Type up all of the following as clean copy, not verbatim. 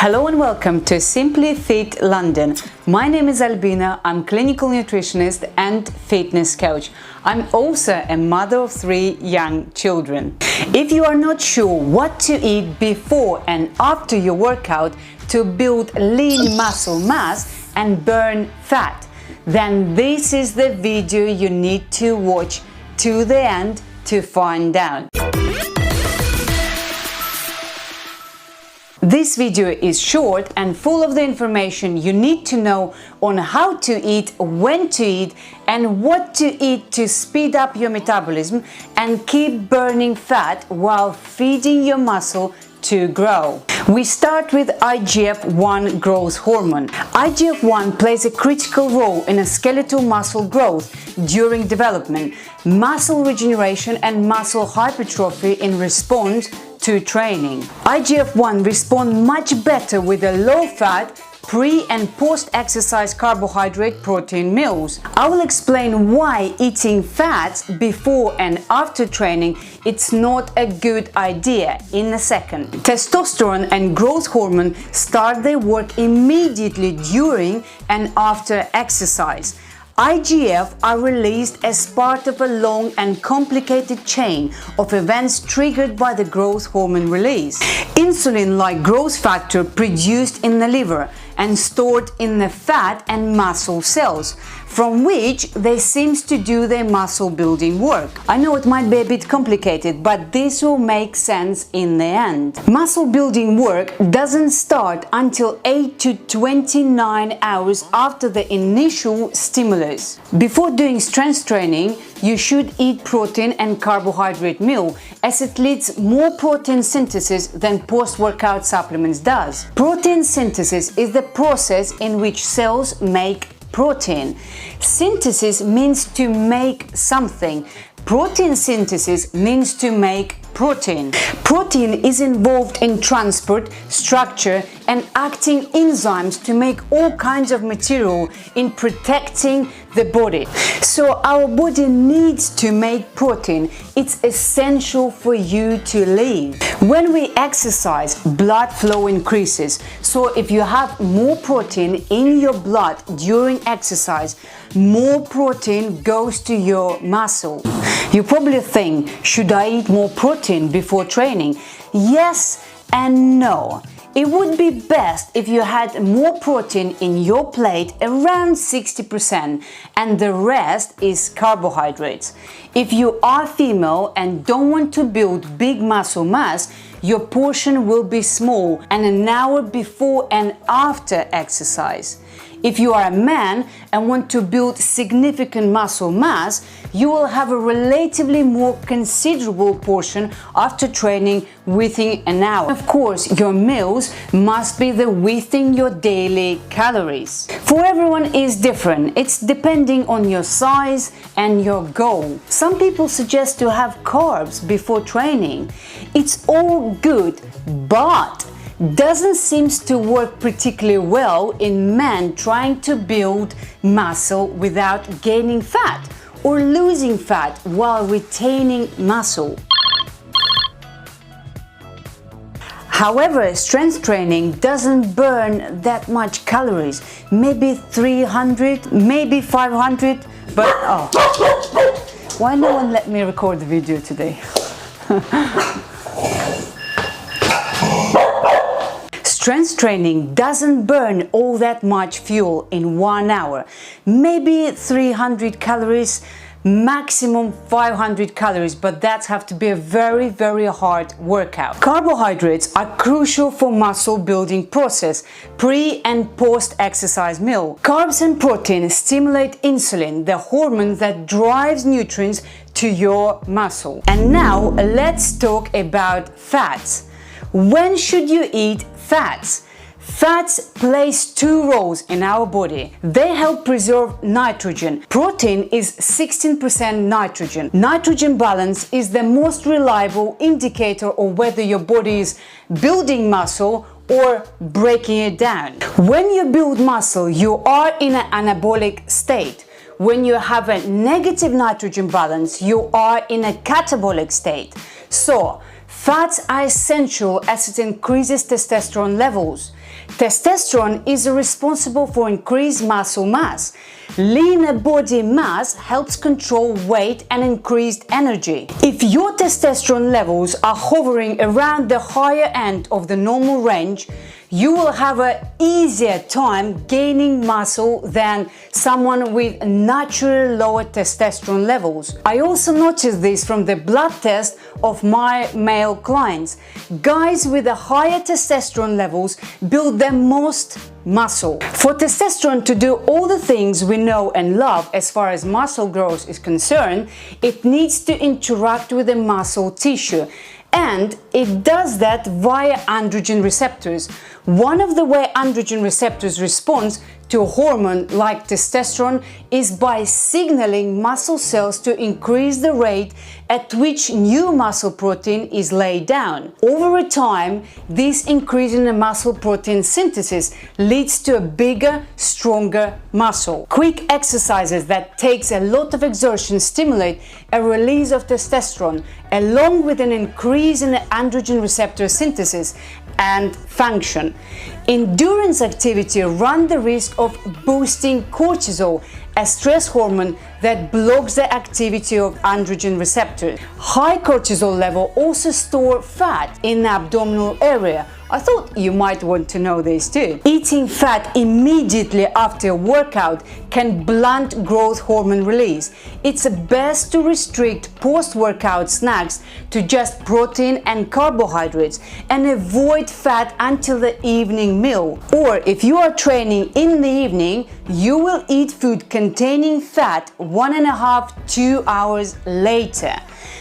Hello and welcome to SimplyFit London. My name is Albina. I'm clinical nutritionist and fitness coach. I'm also a mother of 3 young children. If you are not sure what to eat before and after your workout to build lean muscle mass and burn fat, then this is the video you need to watch to the end to find out. This video is short and full of the information you need to know on how to eat, when to eat, and what to eat to speed up your metabolism and keep burning fat while feeding your muscle to grow. We start with IGF-1 growth hormone. IGF-1 plays a critical role in a skeletal muscle growth during development, muscle regeneration, and muscle hypertrophy in response to training. IGF-1 respond much better with a low-fat, pre- and post-exercise carbohydrate protein meals. I will explain why eating fats before and after training it's not a good idea in a second. Testosterone and growth hormone start their work immediately during and after exercise. IGF are released as part of a long and complicated chain of events triggered by the growth hormone release. Insulin-like growth factor produced in the liver and stored in the fat and muscle cells, from which they seem to do their muscle building work. I know it might be a bit complicated, but this will make sense in the end. Muscle building work doesn't start until 8 to 29 hours after the initial stimulus. Before doing strength training, you should eat protein and carbohydrate meal, as it leads more protein synthesis than post-workout supplements does. Protein synthesis is the process in which cells make protein. Synthesis means to make something. Protein synthesis means to make protein. Protein is involved in transport, structure, and acting enzymes to make all kinds of material in protecting the body. So our body needs to make protein. It's essential for you to live. When we exercise, blood flow increases. So if you have more protein in your blood during exercise, more protein goes to your muscle. You probably think, should I eat more protein before training? Yes and no. It would be best if you had more protein in your plate, around 60%, and the rest is carbohydrates. If you are female and don't want to build big muscle mass, your portion will be small and an hour before and after exercise. If you are a man and want to build significant muscle mass, you will have a relatively more considerable portion after training within an hour. Of course, your meals must be within your daily calories. For everyone is different. It's depending on your size and your goal. Some people suggest to have carbs before training. It's all good, but doesn't seem to work particularly well in men trying to build muscle without gaining fat or losing fat while retaining muscle. However, strength training doesn't burn that much calories, maybe 300, maybe 500, but why no one let me record the video today? Strength training doesn't burn all that much fuel in 1 hour, maybe 300 calories, maximum 500 calories, but that have to be a very, very hard workout. Carbohydrates are crucial for muscle building process, pre and post exercise meal. Carbs and protein stimulate insulin, the hormone that drives nutrients to your muscle. And now let's talk about fats. When should you eat fats? Fats plays 2 roles in our body. They help preserve nitrogen. Protein is 16% nitrogen. Nitrogen balance is the most reliable indicator of whether your body is building muscle or breaking it down. When you build muscle, you are in an anabolic state. When you have a negative nitrogen balance, you are in a catabolic state. So, fats are essential as it increases testosterone levels. Testosterone is responsible for increased muscle mass. Leaner body mass helps control weight and increased energy. If your testosterone levels are hovering around the higher end of the normal range, you will have an easier time gaining muscle than someone with naturally lower testosterone levels. I also noticed this from the blood test of my male clients. Guys with the higher testosterone levels build the most muscle. For testosterone to do all the things we know and love as far as muscle growth is concerned, it needs to interact with the muscle tissue. And it does that via androgen receptors. One of the way androgen receptors respond to a hormone like testosterone is by signaling muscle cells to increase the rate at which new muscle protein is laid down. Over time, this increase in the muscle protein synthesis leads to a bigger, stronger muscle. Quick exercises that takes a lot of exertion stimulate a release of testosterone, along with an increase in the androgen receptor synthesis and function. Endurance activity run the risk of boosting cortisol, a stress hormone that blocks the activity of androgen receptors. High cortisol level also store fat in the abdominal area. I thought you might want to know this too. Eating fat immediately after a workout can blunt growth hormone release. It's best to restrict post-workout snacks to just protein and carbohydrates and avoid fat until the evening meal. Or if you are training in the evening, you will eat food containing fat 1.5–2 hours later.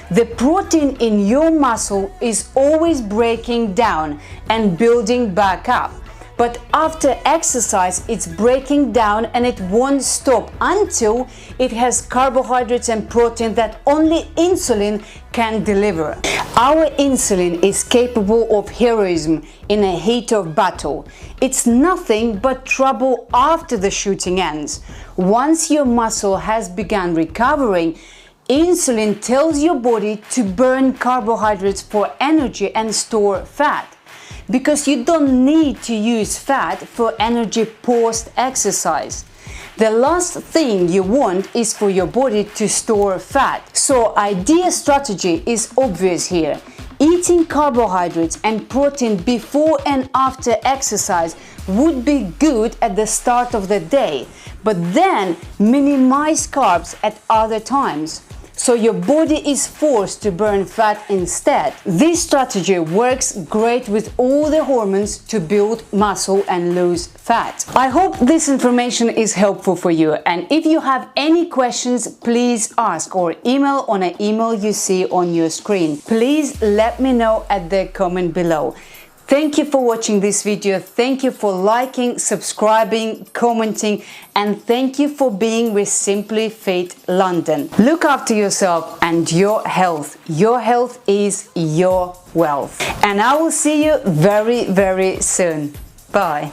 The protein in your muscle is always breaking down and building back up. But after exercise, it's breaking down and it won't stop until it has carbohydrates and protein that only insulin can deliver. Our insulin is capable of heroism in a heat of battle. It's nothing but trouble after the shooting ends. Once your muscle has begun recovering, insulin tells your body to burn carbohydrates for energy and store fat, because you don't need to use fat for energy post-exercise. The last thing you want is for your body to store fat. So ideal strategy is obvious here. Eating carbohydrates and protein before and after exercise would be good at the start of the day, but then minimize carbs at other times, so your body is forced to burn fat instead. This strategy works great with all the hormones to build muscle and lose fat. I hope this information is helpful for you, and if you have any questions, please ask or email on an email you see on your screen. Please let me know at the comment below. Thank you for watching this video. Thank you for liking, subscribing, commenting, and thank you for being with SimplyFit London. Look after yourself and your health. Your health is your wealth. And I will see you very, very soon. Bye.